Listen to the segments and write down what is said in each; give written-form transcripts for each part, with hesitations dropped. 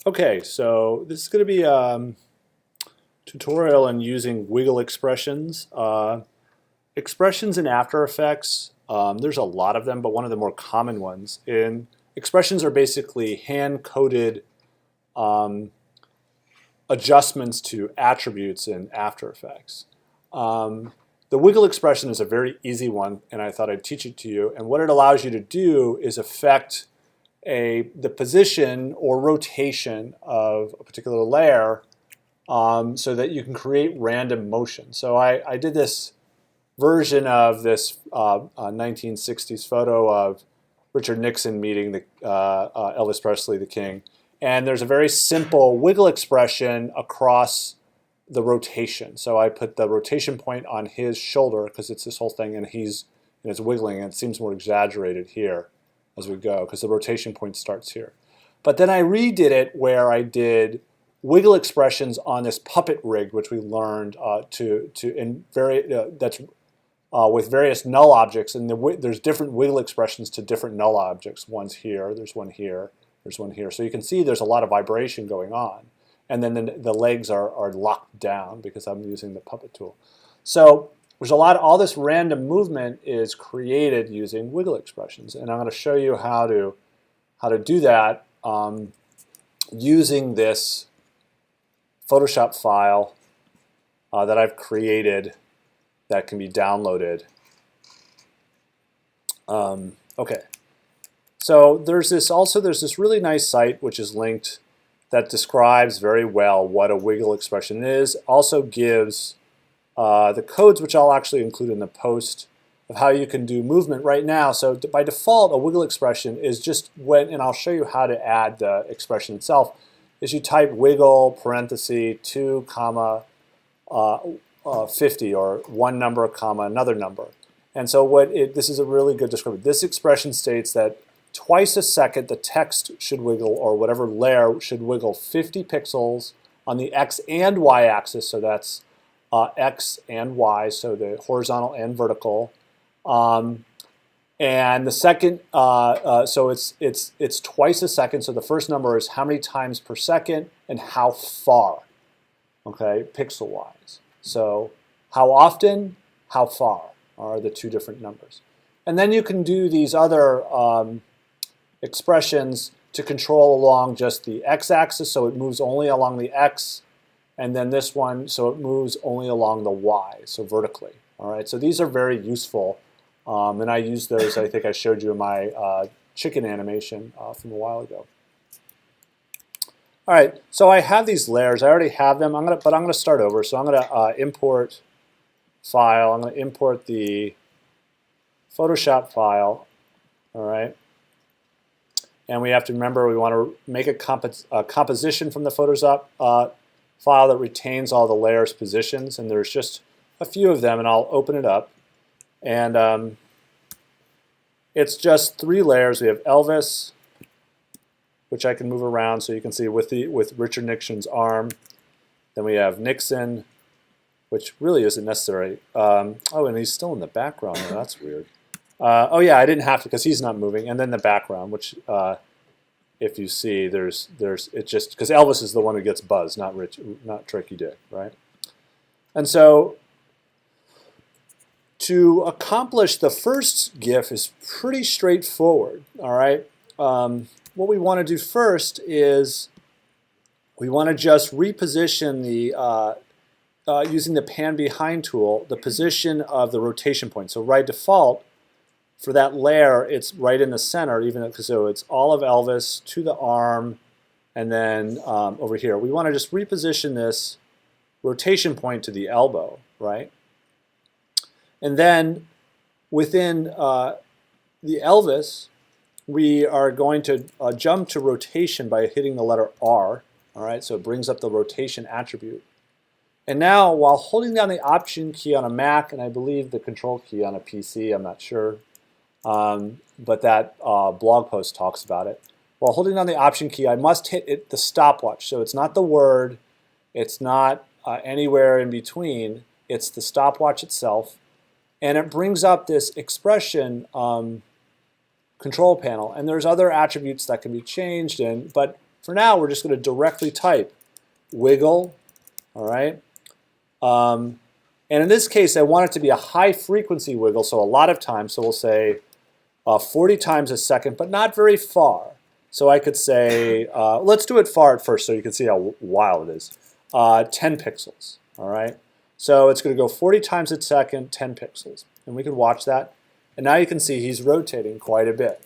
Okay, so this is going to be a tutorial on using wiggle expressions. Expressions in After Effects, there's a lot of them, but one of the more common ones. Expressions are basically hand-coded adjustments to attributes in After Effects. The wiggle expression is a very easy one, and I thought I'd teach it to you. And what it allows you to do is affect the position or rotation of a particular layer so that you can create random motion. So I did this version of this 1960s photo of Richard Nixon meeting Elvis Presley, the king. And there's a very simple wiggle expression across the rotation. So I put the rotation point on his shoulder because it's this whole thing, and it's wiggling, and it seems more exaggerated here as we go because the rotation point starts here. But then I redid it where I did wiggle expressions on this puppet rig, which we learned with various null objects, and there's different wiggle expressions to different null objects. One's here, there's one here, there's one here. So you can see there's a lot of vibration going on. And then the legs are locked down because I'm using the puppet tool. So there's all this random movement is created using wiggle expressions. And I'm going to show you how to do that using this Photoshop file that I've created that can be downloaded. Okay, so there's this really nice site which is linked that describes very well what a wiggle expression is. Also gives the codes, which I'll actually include in the post, of how you can do movement right now. So by default, a wiggle expression is just and I'll show you how to add the expression itself, is you type wiggle parenthesis 2 comma 50 or one number comma another number. And so this is a really good description. This expression states that twice a second the text should wiggle, or whatever layer should wiggle 50 pixels on the X and Y axis. So that's X and Y, so the horizontal and vertical. And the second, so it's twice a second. So the first number is how many times per second and how far, okay, pixel-wise. So how often, how far are the two different numbers. And then you can do these other expressions to control along just the x-axis, so it moves only along the x, and then this one, so it moves only along the y, so vertically. All right, so these are very useful, and I use those. I think I showed you in my chicken animation from a while ago. All right, so I have these layers. I already have them. But I'm gonna start over. So I'm gonna import file. I'm gonna import the Photoshop file. All right. And we have to remember we want to make a composition from the Photoshop file that retains all the layers' positions. And there's just a few of them, and I'll open it up. And it's just 3 layers. We have Elvis, which I can move around so you can see with Richard Nixon's arm. Then we have Nixon, which really isn't necessary. Oh, and he's still in the background. Oh, that's weird. Oh yeah, I didn't have to because he's not moving. And then the background, which if you see, it's just because Elvis is the one who gets buzzed, not Tricky Dick, right? And so to accomplish the first GIF is pretty straightforward. All right. What we want to do first is we want to just reposition using the pan behind tool, the position of the rotation point. So by default, for that layer, it's right in the center, so it's all of Elvis to the arm, and then over here. We want to just reposition this rotation point to the elbow, right? And then within the Elvis, we are going to jump to rotation by hitting the letter R. All right, so it brings up the rotation attribute. And now, while holding down the Option key on a Mac, and I believe the Control key on a PC, I'm not sure, but that blog post talks about it. While holding down the Option key, I must hit the stopwatch. So it's not the word, it's not anywhere in between, it's the stopwatch itself. And it brings up this expression control panel. And there's other attributes that can be changed, but for now, we're just going to directly type wiggle, all right? And in this case, I want it to be a high frequency wiggle, so a lot of times. So we'll say 40 times a second, but not very far. So I could say, let's do it far at first so you can see how wild it is. 10 pixels, all right? So it's going to go 40 times a second, 10 pixels. And we can watch that. And now you can see he's rotating quite a bit,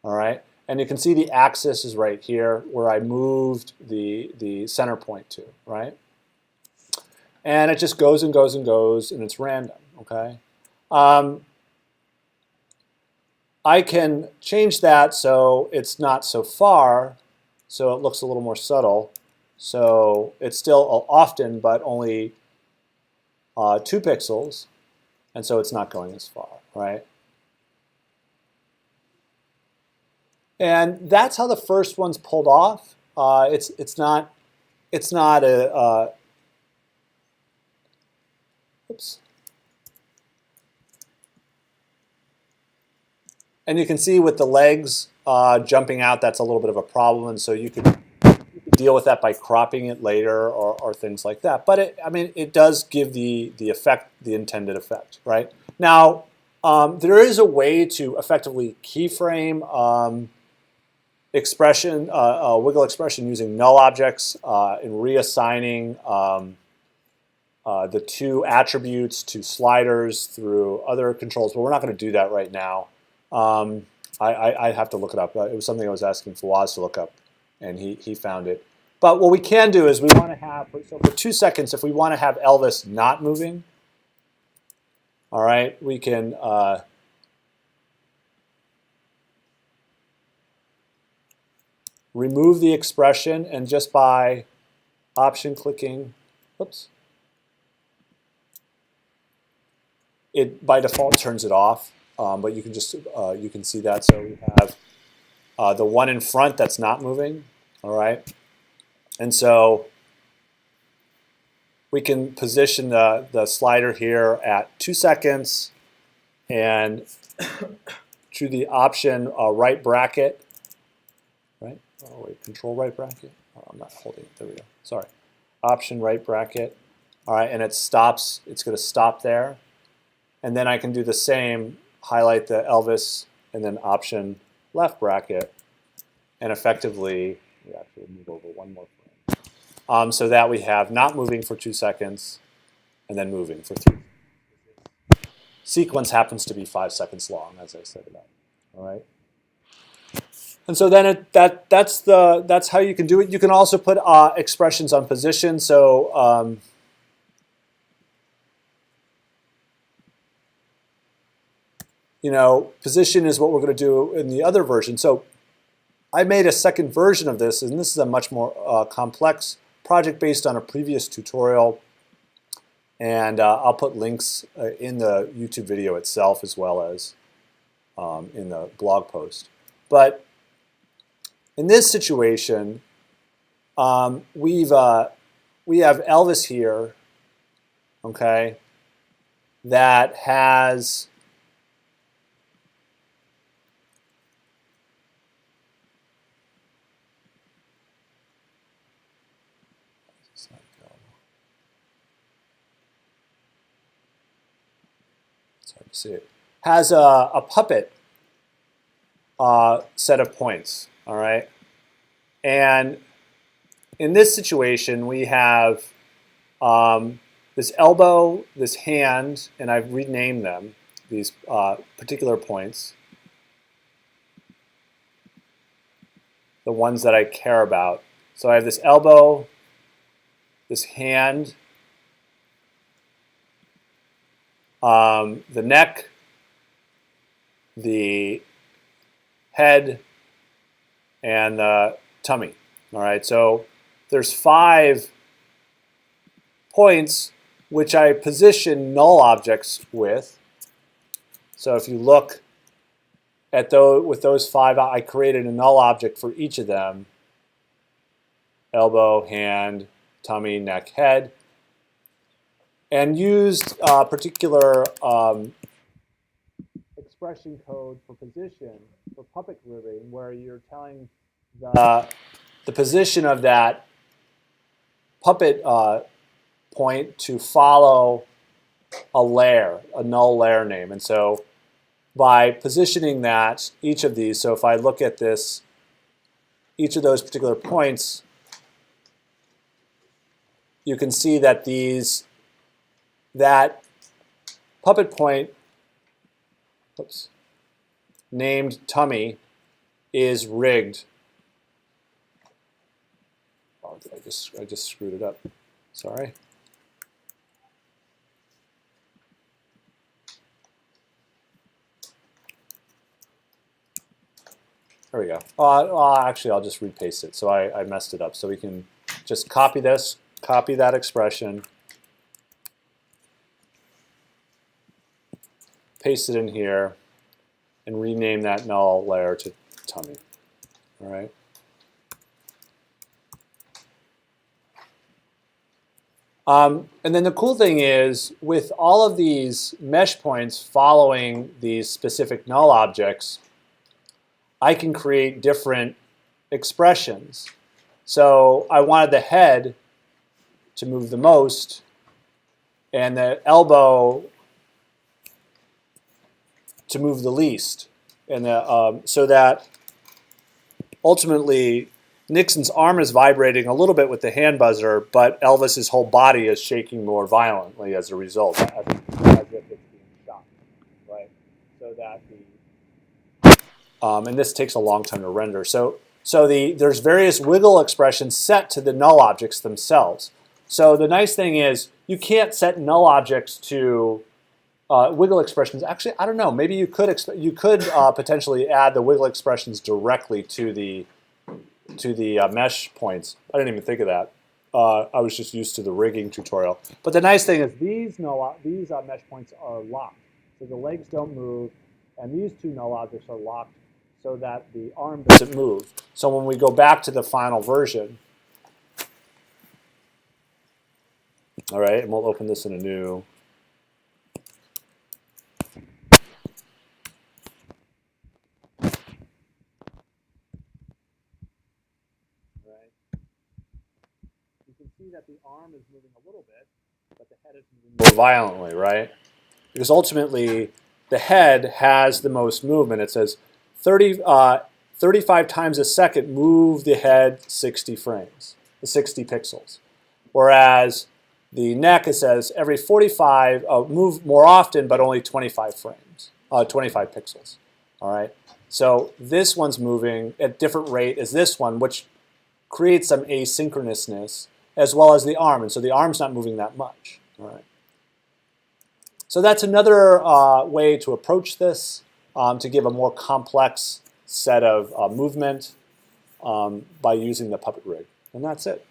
all right? And you can see the axis is right here where I moved the center point to, right? And it just goes and goes and goes, and it's random, okay? I can change that so it's not so far, so it looks a little more subtle. So it's still often, but only 2 pixels, and so it's not going as far, right? And that's how the first one's pulled off. It's not a oops. And you can see with the legs jumping out, that's a little bit of a problem, and so you could deal with that by cropping it later or things like that. But I mean, it does give the effect, the intended effect, right? Now, there is a way to effectively keyframe expression, wiggle expression using null objects in reassigning the 2 attributes to sliders through other controls, but we're not going to do that right now. I have to look it up. It was something I was asking Fawaz to look up, and he found it. But what we can do is we want to have, so for 2 seconds, if we want to have Elvis not moving, all right, we can remove the expression, and just by option clicking, oops, it by default turns it off. But you can just you can see that. So we have the one in front that's not moving, all right? And so we can position the slider here at 2 seconds, and to the option right bracket, right? Oh wait, control right bracket. Oh, I'm not holding it. There we go. Sorry. Option right bracket. All right, and it stops. It's going to stop there, and then I can do the same. Highlight the Elvis, and then option left bracket, and effectively, we actually move over one more frame, so that we have not moving for 2 seconds, and then moving for 3. Sequence happens to be 5 seconds long, as I said about. All right, and so then that's how you can do it. You can also put expressions on position. So you know, position is what we're going to do in the other version. So I made a second version of this, and this is a much more complex project based on a previous tutorial. And I'll put links in the YouTube video itself as well as in the blog post. But in this situation, we have Elvis here, okay, that has see it, has a puppet set of points, all right? And in this situation, we have this elbow, this hand, and I've renamed them, these particular points, the ones that I care about. So I have this elbow, this hand, the neck, the head, and the tummy. All right, so there's 5 points which I position null objects with. So if you look at those, with those 5, I created a null object for each of them: elbow, hand, tummy, neck, head, and used particular expression code for position for puppet grouping, where you're telling the position of that puppet point to follow a layer, a null layer name. And so by positioning that, each of these, so if I look at this, each of those particular points, you can see that that puppet point, named tummy, is rigged. Oh, I just screwed it up. Sorry. There we go. Actually, I'll just repaste it. So I messed it up. So we can just copy this, copy that expression, paste it in here, and rename that null layer to tummy. All right. And then the cool thing is, with all of these mesh points following these specific null objects, I can create different expressions. So I wanted the head to move the most, and the elbow to move the least, and so that ultimately Nixon's arm is vibrating a little bit with the hand buzzer, but Elvis's whole body is shaking more violently as a result, as if it's being shocked, right? So that and this takes a long time to render. So there's various wiggle expressions set to the null objects themselves. So the nice thing is you can't set null objects to wiggle expressions. Actually, I don't know. Maybe you could potentially add the wiggle expressions directly to the mesh points. I didn't even think of that. I was just used to the rigging tutorial. But the nice thing is these mesh points are locked. So the legs don't move, and these two null objects are locked so that the arm doesn't move. So when we go back to the final version, all right, and we'll open this in a new. See that the arm is moving a little bit, but the head is moving more violently, right? Because ultimately, the head has the most movement. It says 35 times a second, move the head 60 frames, 60 pixels. Whereas the neck, it says every 45, move more often, but only 25 frames, 25 pixels. All right. So this one's moving at different rate as this one, which creates some asynchronousness, as well as the arm, and so the arm's not moving that much. All right. So that's another way to approach this, to give a more complex set of movement by using the puppet rig, and that's it.